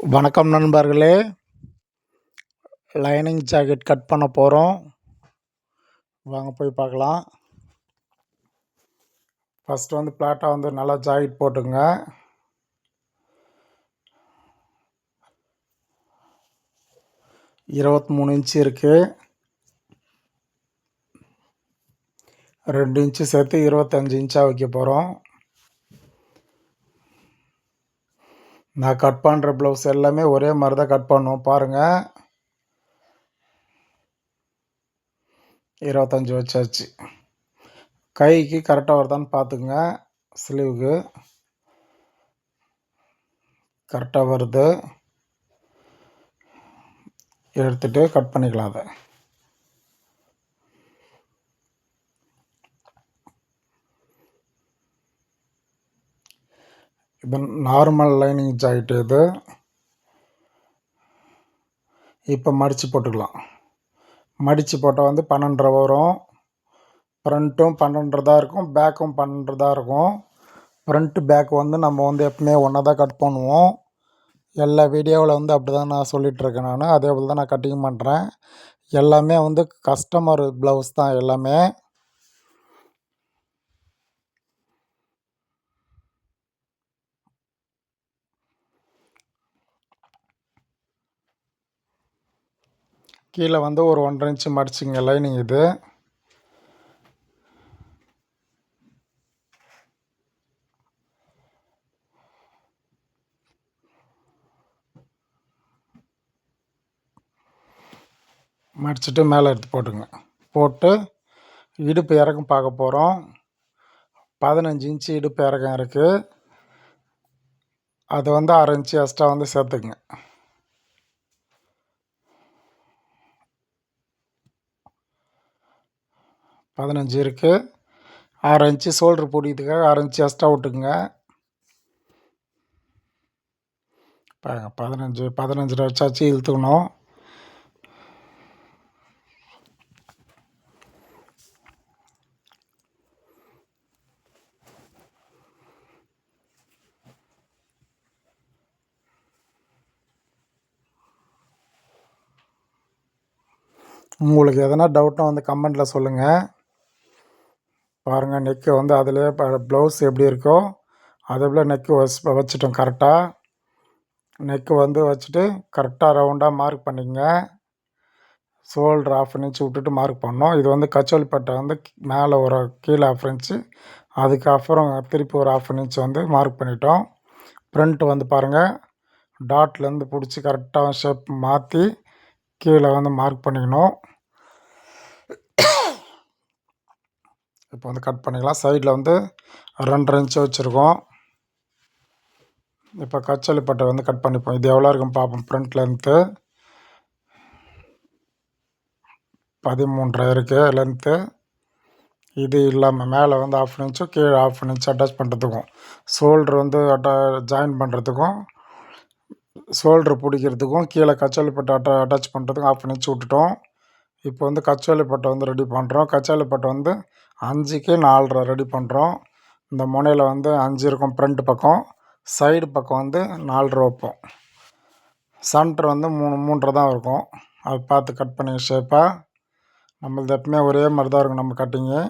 வணக்கம் நண்பர்களே. Lining jacket cut பண்ண போகிறோம். வாங்க போய் பார்க்கலாம். ஃபஸ்ட்டு வந்து பிளாட்டாக வந்து நல்லா ஜாக்கெட் போட்டுங்க. (23 இன்ச்சு இருக்குது. 2 இன்ச்சு சேர்த்து 25 இன்ச்சாக வைக்க போகிறோம். நான் கட் பண்ணுற ப்ளவுஸ் எல்லாமே ஒரே மாதிரி தான் கட் பண்ணுவோம். பாருங்கள், 25 வச்சாச்சு. கைக்கு கரெக்டாக வருதான்னு பார்த்துங்க. ஸ்லீவுக்கு கரெக்டாக வருது. எடுத்துகிட்டு கட் பண்ணிக்கலாம். அதை இப்போ நார்மல் லைனிங் ஜாக்கெட் இது. இப்போ மடித்து போட்டுக்கலாம். மடித்து போட்டால் வந்து 12.5 வரும். ஃப்ரண்ட்டும் 12.5 தான் இருக்கும், பேக்கும் 12.5 தான் இருக்கும். ஃப்ரண்ட்டு பேக் வந்து நம்ம வந்து எப்பவுமே ஒன்றா தான் கட் பண்ணுவோம். எல்லா வீடியோவில் வந்து அப்படி தான் நான் சொல்லிகிட்ருக்கேன். நான் அதே போல் தான் நான் கட்டிங் பண்ணுறேன். எல்லாமே வந்து கஸ்டமர் ப்ளவுஸ் தான் எல்லாமே. கீழே வந்து ஒரு 1.5 இன்ச்சு மடிச்சிங்க லைனிங் இது. மடிச்சுட்டு மேலே எடுத்து போட்டுங்க. போட்டு இடுப்பு இறக்கம் பார்க்க போகிறோம். 15 இன்ச்சு இடுப்பு இறக்கம் இருக்குது. அது வந்து 1/2 இன்ச்சு எக்ஸ்ட்ரா வந்து சேர்த்துக்குங்க. (15 இருக்குது. 1/2 இன்ச்சு ஷோல்ட்ரு பிடிக்கிறதுக்காக 1/2 இன்ச்சு எக்ஸ்ட்ரா விட்டுக்குங்க. பாருங்க, 15 வச்சாச்சு. இழுத்துக்கணும். உங்களுக்கு எதனா டவுட்னா வந்து கமெண்ட்டில் சொல்லுங்கள். பாருங்கள், நெக்கு வந்து அதிலே ப்ளவுஸ் எப்படி இருக்கோ அதே போல் நெக்கு வச்சுட்டோம். கரெக்டாக நெக்கு வந்து வச்சுட்டு கரெக்டாக ரவுண்டாக மார்க் பண்ணிக்கங்க. ஷோல்ட்ரு 1/2 இன்ச்சு விட்டுட்டு மார்க் பண்ணோம். இது வந்து கச்சோலி பட்டை வந்து மேலே ஒரு கீழே 1/2 இன்ச்சு, அதுக்கப்புறம் திருப்பி ஒரு 1/2 இன்ச்சு வந்து மார்க் பண்ணிட்டோம். ஃப்ரண்ட்டு வந்து பாருங்கள், டாட்லேருந்து பிடிச்சி கரெக்டாக ஷேப் மாற்றி கீழே வந்து மார்க் பண்ணிக்கணும். இப்போ வந்து கட் பண்ணிக்கலாம். சைடில் வந்து 2.5 இன்ச்சு வச்சுருக்கோம். இப்போ கச்சோலி பட்டை வந்து கட் பண்ணிப்போம். இது எவ்வளோ இருக்குன்னு பார்ப்போம். ஃப்ரண்ட் லென்த்து 13.5 இருக்குது லென்த்து. இது இல்லாமல் மேலே வந்து 1/2 இன்ச்சும் கீழே 1/2 இன்ச்சு அட்டாச் பண்ணுறதுக்கும், ஷோல்ட்ரு வந்து ஜாயின் பண்ணுறதுக்கும், ஷோல்ட்ரு பிடிக்கிறதுக்கும், கீழே கச்சோலி பட்டை அட்டாச் பண்ணுறதுக்கும் 1/2 இன்ச்சு விட்டுட்டோம். இப்போ வந்து கச்சோலி பட்டை வந்து ரெடி பண்ணுறோம். கச்சோலி பட்டை வந்து 5க்கு 4.5 ரெடி பண்ணுறோம். இந்த முனையில் வந்து 5 இருக்கும் ஃப்ரண்ட் பக்கம், சைடு பக்கம் வந்து 4.5 வைப்போம். சென்ட்ரு வந்து 3.5 தான் இருக்கும். அது பார்த்து கட் பண்ணி ஷேப்பாக. நம்மளது எப்பவுமே ஒரே மாதிரி தான் இருக்கும் நம்ம கட்டிங்கு.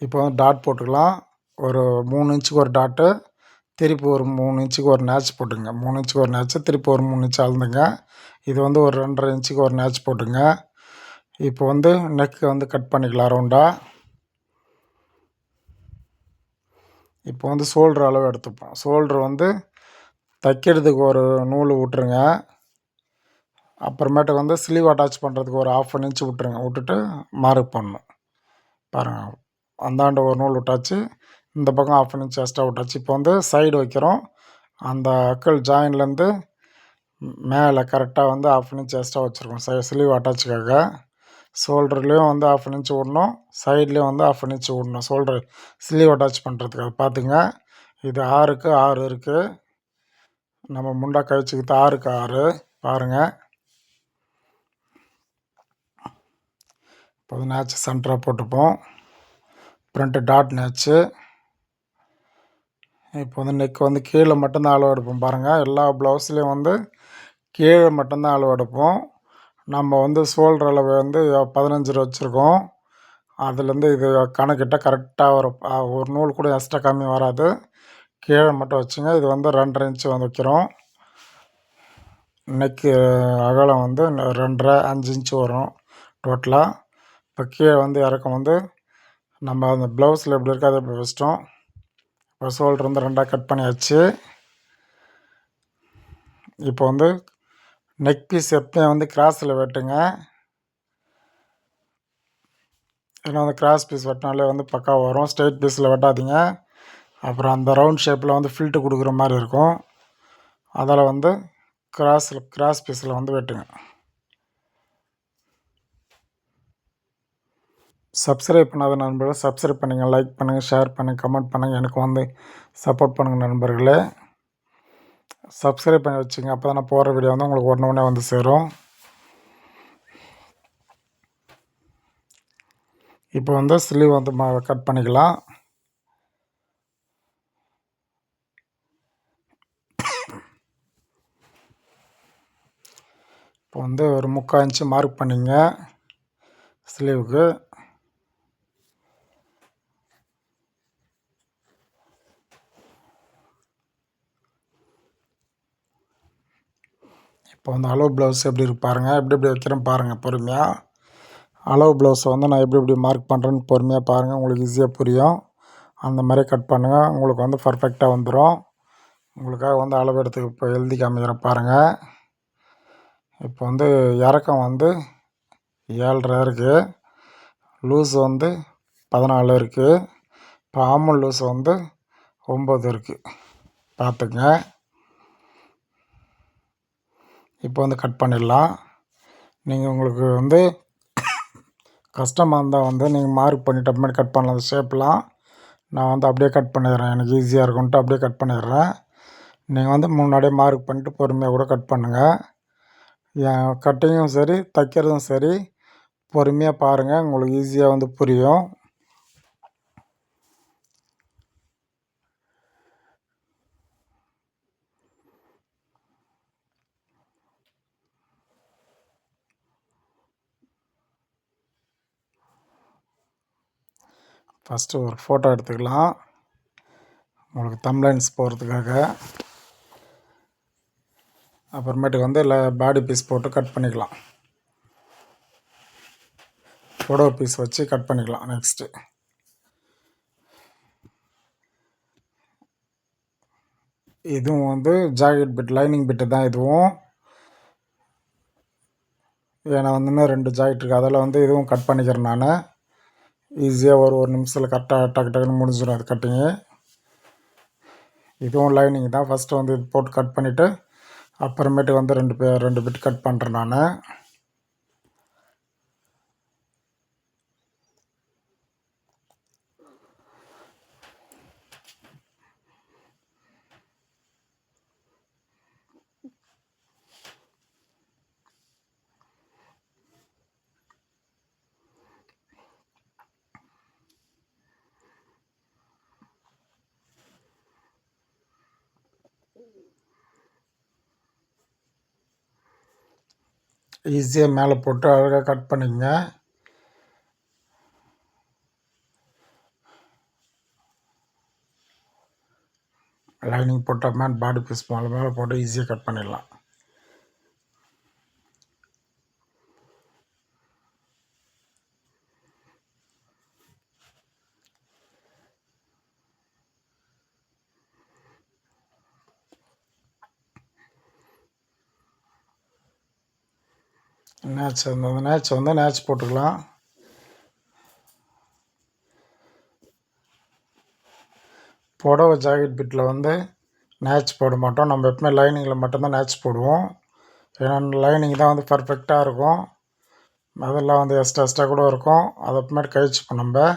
இப்போ வந்து டாட் போட்டுக்கலாம். ஒரு 3 இன்ச்சுக்கு ஒரு டாட்டு, திருப்பி ஒரு 3 இன்ச்சுக்கு ஒரு நேட்ச் போட்டுங்க. 3 இன்ச்சுக்கு ஒரு நேட்ச்சு, திருப்பி ஒரு 3 இன்ச்சு அளந்துங்க. இது வந்து ஒரு 2.5 இன்ச்சுக்கு ஒரு நேட்ச் போட்டுங்க. இப்போ வந்து நெக்கு வந்து கட் பண்ணிக்கலாம் ரவுண்டாக. இப்போ வந்து ஷோல்ட்ரு அளவு எடுத்துப்போம். ஷோல்ட்ரு வந்து தைக்கிறதுக்கு ஒரு நூல் விட்ருங்க. அப்புறமேட்டு வந்து ஸ்லீவ் அட்டாச் பண்ணுறதுக்கு ஒரு 1/2 இன்ச்சு விட்ருங்க. விட்டுட்டு மார்க் பண்ணணும். பாருங்கள், அந்தாண்ட ஒரு நூல் விட்டாச்சு, இந்த பக்கம் 1/2 இன்ச்சு எக்ஸ்ட்ரா விட்டாச்சு. இப்போ வந்து சைடு வைக்கிறோம். அந்த அக்கல் ஜாயின்லேருந்து மேலே கரெக்டாக வந்து 1/2 இன்ச்சு எக்ஸ்ட்ரா வச்சுருக்கோம் ஸ்லீவ் அட்டாச்சுக்காக. ஷோல்டர்லேயும் வந்து 1/2 இன்ச்சு விடணும், சைட்லேயும் வந்து 1/2 இன்ச்சு விடணும் ஷோல்டர் ஸ்லீவ் அட்டாச் பண்ணுறதுக்கு. அதை பார்த்துங்க. இது 6க்கு 6 இருக்குது. நம்ம முண்டா கழிச்சுக்கிட்டு 6க்கு 6 பாருங்கள். இப்போ நேச்சு சென்டராக போட்டுப்போம். ஃப்ரண்ட்டு டாட் நேச்சு. இப்போ வந்து நெக் வந்து கீழே மட்டும்தான் அளவு எடுப்போம் பாருங்கள். எல்லா ப்ளவுஸ்லேயும் வந்து கீழே மட்டும்தான் அளவு எடுப்போம். நம்ம வந்து ஷோல்டர் அளவு வந்து 15 வச்சுருக்கோம். அதுலேருந்து இது கணக்கிட்ட கரெக்டாக வரும். ஒரு நூல் கூட எக்ஸ்ட்ரா கம்மி வராது. கீழே மட்டும் வச்சுங்க. இது வந்து 2.5 இன்ச்சு வந்து வைக்கிறோம். நெக்கு அகலம் வந்து 2.5 5 இன்ச்சு வரும் டோட்டலாக. இப்போ கீழே வந்து இறக்கம் வந்து நம்ம அந்த ப்ளவுஸில் எப்படி இருக்கோ அதை எப்படி வச்சிட்டோம். இப்போ ஷோல்டர் வந்து 2ஆக கட் பண்ணியாச்சு. இப்போ வந்து நெக் பீஸ் எப்பயும் வந்து கிராஸில் வெட்டுங்க. ஏன்னா வந்து கிராஸ் பீஸ் வெட்டினாலே வந்து பக்கா வரும். ஸ்ட்ரெயிட் பீஸில் வெட்டாதீங்க. அப்புறம் அந்த ரவுண்ட் ஷேப்பில் வந்து ஃபில்ட்டு கொடுக்குற மாதிரி இருக்கும். அதில் வந்து கிராஸ் பீஸில் வந்து வெட்டுங்க. சப்ஸ்கிரைப் பண்ணாத நண்பர்கள் சப்ஸ்கிரைப் பண்ணுங்கள், லைக் பண்ணுங்கள், ஷேர் பண்ணுங்கள், கமெண்ட் பண்ணுங்கள். எனக்கு வந்து சப்போர்ட் பண்ணுங்கள் நண்பர்களே. சப்ஸ்கிரைப் பண்ணி வச்சுங்க. அப்போ தான் நான் போடுற வீடியோ வந்து உங்களுக்கு உடனே வந்து சேரும். இப்போ வந்து ஸ்லீவ் வந்து கட் பண்ணிக்கலாம். இப்போ வந்து ஒரு 3/4 இன்ச்சு மார்க் பண்ணிங்க ஸ்லீவுக்கு. இப்போ வந்து அளவு ப்ளவுஸ் எப்படி இருக்கு பாருங்கள். எப்படி வைக்கிறேன் பாருங்கள் பொறுமையாக. அளவு ப்ளவுஸை வந்து நான் எப்படி மார்க் பண்ணுறேன்னு பொறுமையாக பாருங்கள். உங்களுக்கு ஈஸியாக புரியும். அந்த மாதிரி கட் பண்ணுங்கள். உங்களுக்கு வந்து பர்ஃபெக்டாக வந்துடும். உங்களுக்காக வந்து அளவு எடுத்து இப்போ எழுதி காமிக்கிறேன் பாருங்கள். இப்போ வந்து இறக்கம் வந்து 7.5 இருக்குது. லூஸ் வந்து 14 இருக்குது. இப்போ ஆமல் லூஸ் வந்து 9 இருக்குது. பார்த்துங்க. இப்போ வந்து கட் பண்ணிடலாம். நீங்கள் உங்களுக்கு வந்து கஷ்டமாக இருந்தால் வந்து நீங்கள் மார்க் பண்ணிவிட்டு அப்புறமேட்டு கட் பண்ணலாம். அந்த ஷேப்லாம் நான் வந்து அப்படியே கட் பண்ணிடுறேன். எனக்கு ஈஸியாக இருக்கும்ன்ட்டு அப்படியே கட் பண்ணிடுறேன். நீங்கள் வந்து முன்னாடியே மார்க் பண்ணிட்டு பொறுமையாக கூட கட் பண்ணுங்கள். என் கட்டிங்கும் சரி தைக்கிறதும் சரி பொறுமையாக பாருங்கள். உங்களுக்கு ஈஸியாக வந்து புரியும். ஃபஸ்ட்டு ஒரு ஃபோட்டோ எடுத்துக்கலாம். உங்களுக்கு தம்ப்லைன்ஸ் போடுறதுக்காக. அப்புறமேட்டுக்கு வந்து பாடி பீஸ் போட்டு கட் பண்ணிக்கலாம். புடவை பீஸ் வச்சு கட் பண்ணிக்கலாம். நெக்ஸ்ட்டு இதுவும் வந்து ஜாக்கெட் பிட் லைனிங் பிட்டு தான் இதுவும். ஏன்னா வந்து இன்னும் 2 ஜாக்கெட் இருக்குது. அதில் வந்து இதுவும் கட் பண்ணிக்கிறேன் நான். ஈஸியாக ஒரு நிமிஷத்தில் கரெக்டாக டக்குன்னு முடிஞ்சிடும் அது கட்டிங்கு. இதுவும் லைனிங் தான். ஃபஸ்ட்டு வந்து இது போட்டு கட் பண்ணிவிட்டு அப்புறமேட்டு வந்து 2 பிட் கட் பண்ணுறேன் நான். ஈஸியாக மேலே போட்டு அழகாக கட் பண்ணிக்கங்க. லைனிங் போட்டால் மேலே பாடி பீஸ் மேலே போட்டு ஈஸியாக கட் பண்ணிடலாம். நேச் வந்து நேச் போட்டுக்கலாம். புடவை ஜாக்கெட் பிட்டில் வந்து நேச் போட மாட்டோம். நம்ம எப்பவுமே லைனிங்கில் மட்டும்தான் நேச் போடுவோம். ஏன்னா லைனிங் தான் வந்து பர்ஃபெக்டாக இருக்கும். அதெல்லாம் வந்து எக்ஸ்ட்ரா கூட இருக்கும். அதை அப்புறமேட்டு கழிச்சுப்போம் நம்ம.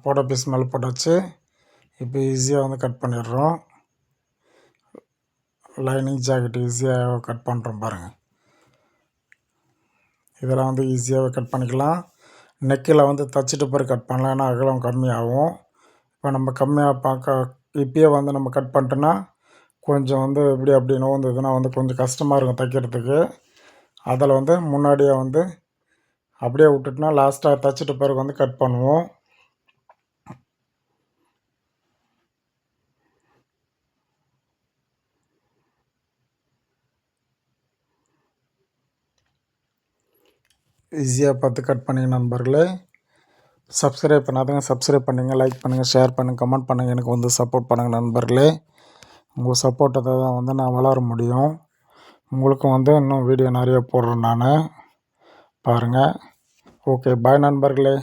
புடவை பீஸ் மேலே போட்டாச்சு. இப்போ ஈஸியாக வந்து கட் பண்ணிடுறோம். லைனிங் ஜாக்கெட் ஈஸியாக கட் பண்ணுறோம் பாருங்கள். இதெல்லாம் வந்து ஈஸியாகவே கட் பண்ணிக்கலாம். நெக்கில் வந்து தைச்சிட்டு பிறகு கட் பண்ணலாம், ஏன்னா அகலம் கம்மியாகும். இப்போ நம்ம கம்மியாக பார்க்க இப்பயே வந்து நம்ம கட் பண்ணிட்டோன்னா கொஞ்சம் வந்து இப்படி அப்படி நோவுந்ததுன்னா வந்து கொஞ்சம் கஷ்டமாக இருக்கும் தைக்கிறதுக்கு. அதில் வந்து முன்னாடியே வந்து அப்படியே விட்டுட்டுனா லாஸ்ட்டாக தைச்சிட்ட பிறகு வந்து கட் பண்ணுவோம். ஈஸியாக பார்த்து கட் பண்ணிங்க நண்பர்களே. சப்ஸ்கிரைப் பண்ணாதவங்க சப்ஸ்கிரைப் பண்ணுங்கள், லைக் பண்ணுங்கள், ஷேர் பண்ணுங்கள், கமெண்ட் பண்ணுங்கள். எனக்கு வந்து சப்போர்ட் பண்ணுங்கள் நண்பர்களே. உங்கள் சப்போர்ட்டை தான் வந்து நான் வளர முடியும். உங்களுக்கும் வந்து இன்னும் வீடியோ நிறைய போடுறேன் நான், பாருங்கள். ஓகே, பாய் நண்பர்களே.